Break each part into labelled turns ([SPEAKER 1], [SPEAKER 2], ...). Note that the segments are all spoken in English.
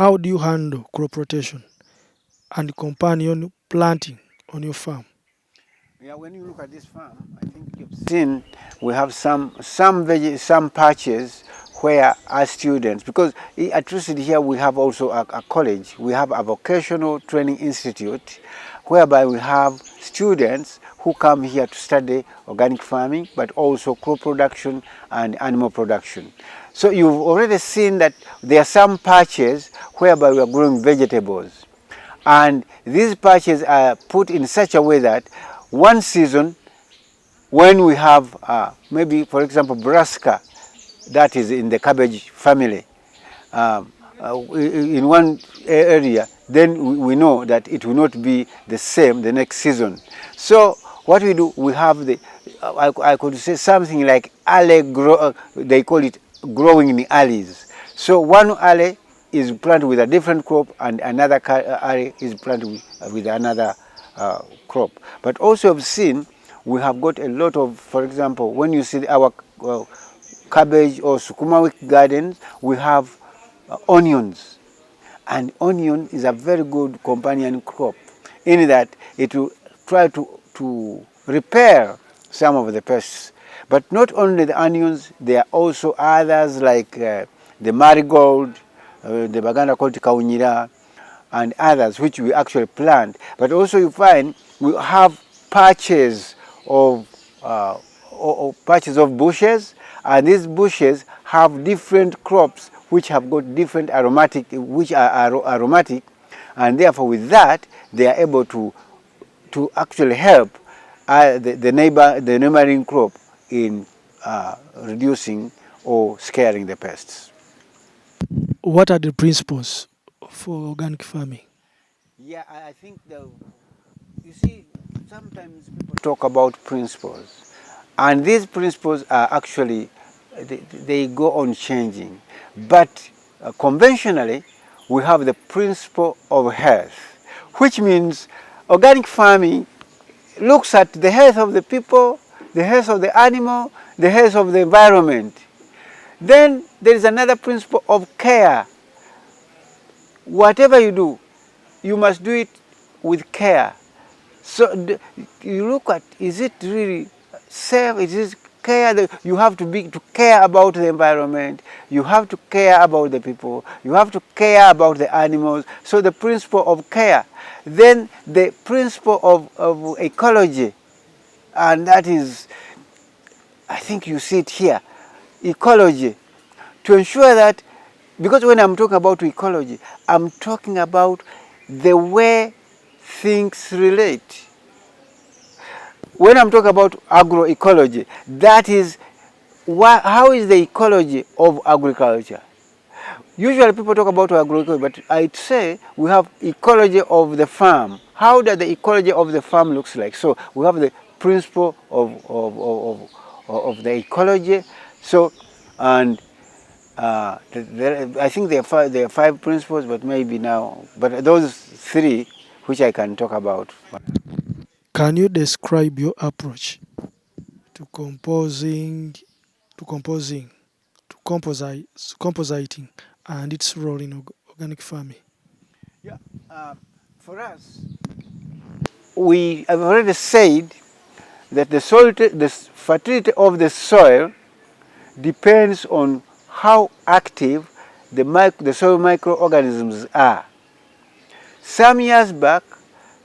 [SPEAKER 1] how do you handle crop rotation and companion planting on your farm?
[SPEAKER 2] Yeah, when you look at this farm, I think you've seen we have some patches where our students, because at RUCID here we have also a college, we have a vocational training institute, whereby we have students who come here to study organic farming, but also crop production and animal production. So you've already seen that there are some patches whereby we are growing vegetables. And these patches are put in such a way that one season, when we have maybe, for example, brassica, that is in the cabbage family, in one area, then we know that it will not be the same the next season. So what we do, we have the, I could say something like alley they call it growing in alleys. So one alley is planted with a different crop and another alley is planted with another crop. But also I've seen we have got a lot of, for example, when you see our cabbage or sukuma wiki gardens, we have onions. And onion is a very good companion crop in that it will try to repair some of the pests. But not only the onions, there are also others like the marigold, the Baganda called kaunyira, and others which we actually plant. But also you find we have patches of bushes, and these bushes have different crops which have got different aromatic, which are aromatic, and therefore with that they are able to actually help the neighboring crop in reducing or scaring the pests.
[SPEAKER 1] What are the principles for organic farming?
[SPEAKER 2] Yeah, I think you see, sometimes people talk about principles, and these principles are actually, they go on changing. But conventionally, we have the principle of health, which means organic farming looks at the health of the people, the health of the animal, the health of the environment. Then there is another principle of care. Whatever you do, you must do it with care. So you look at, is it really safe? Is it care? That you have to care about the environment. You have to care about the people. You have to care about the animals. So the principle of care. Then the principle of ecology, and that is, I think you see it here, ecology, to ensure that, because when I'm talking about ecology, I'm talking about the way things relate. When I'm talking about agroecology, that is, how is the ecology of agriculture? Usually people talk about agroecology, but I'd say we have ecology of the farm. How does the ecology of the farm looks like? So we have the principle of the ecology. So, and I think there are five principles, but maybe now, but those three which I can talk about.
[SPEAKER 1] Can you describe your approach to compositing, compositing, and its role in organic farming?
[SPEAKER 2] Yeah, for us, we have already said that the fertility of the soil depends on how active the soil microorganisms are. Some years back,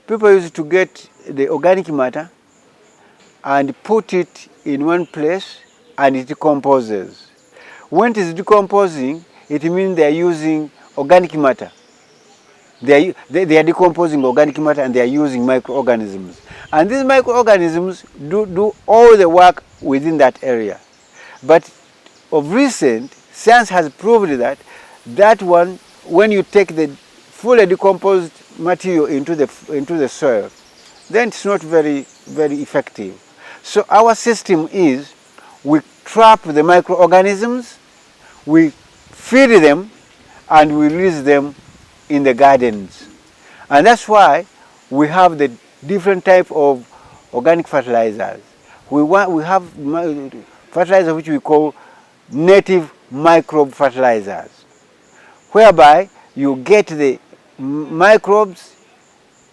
[SPEAKER 2] people used to get the organic matter and put it in one place and it decomposes. When it is decomposing, it means they are using organic matter. They are decomposing organic matter and they are using microorganisms. And these microorganisms do all the work within that area. But of recent, science has proved that one, when you take the fully decomposed material into the soil, then it's not very effective. So our system is, we trap the microorganisms, we feed them, and we release them in the gardens. And that's why we have the different type of organic fertilizers. We have fertilizers which we call native microbe fertilizers, whereby you get the microbes,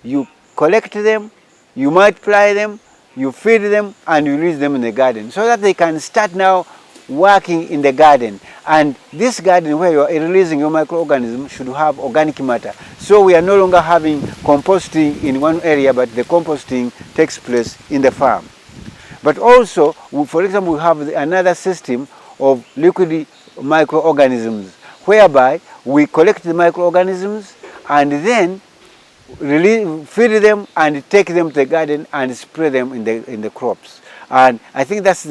[SPEAKER 2] you collect them, you multiply them, you feed them, and you release them in the garden so that they can start now working in the garden. And this garden where you are releasing your microorganisms should have organic matter. So we are no longer having composting in one area, but the composting takes place in the farm. But also, for example, we have another system of liquid microorganisms, whereby we collect the microorganisms and then feed them and take them to the garden and spray them in the crops. And I think that's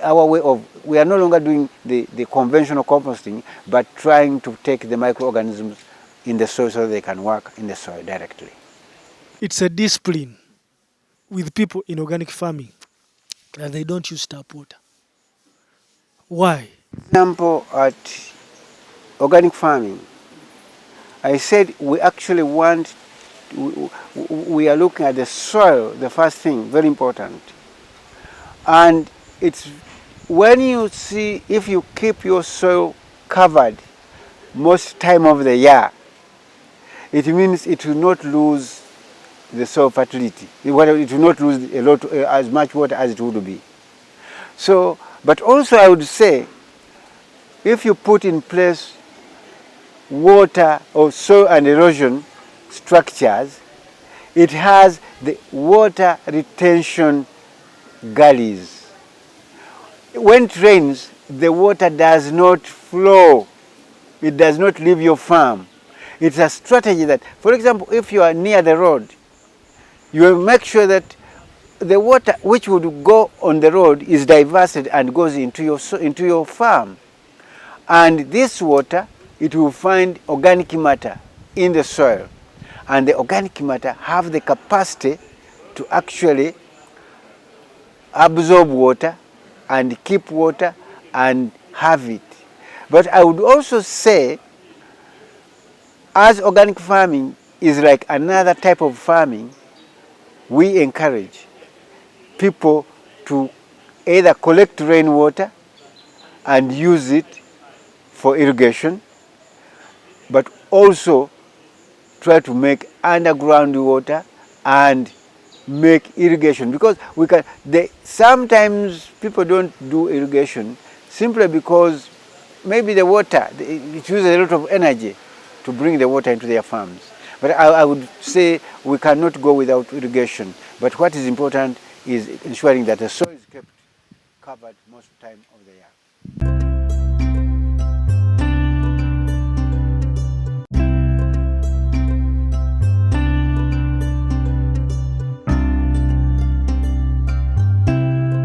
[SPEAKER 2] our way of, we are no longer doing the conventional composting, but trying to take the microorganisms in the soil so they can work in the soil directly.
[SPEAKER 1] It's a discipline with people in organic farming that they don't use tap water. Why?
[SPEAKER 2] Example, at organic farming, I said we actually want, we are looking at the soil, the first thing, very important. And it's when you see, if you keep your soil covered most time of the year, it means it will not lose the soil fertility. It will not lose a lot, as much water as it would be. So, but also I would say, if you put in place water or soil and erosion structures, it has the water retention gullies. When it rains, the water does not flow. It does not leave your farm. It's a strategy that, for example, if you are near the road, you will make sure that the water which would go on the road is diverted and goes into your farm. And this water, it will find organic matter in the soil. And the organic matter have the capacity to actually absorb water and keep water and have it. But I would also say, as organic farming is like another type of farming, we encourage people to either collect rainwater and use it for irrigation, but also try to make underground water and make irrigation, because sometimes people don't do irrigation simply because maybe the water, it uses a lot of energy to bring the water into their farms. But I would say we cannot go without irrigation. But what is important is ensuring that the soil is kept covered most time of the year.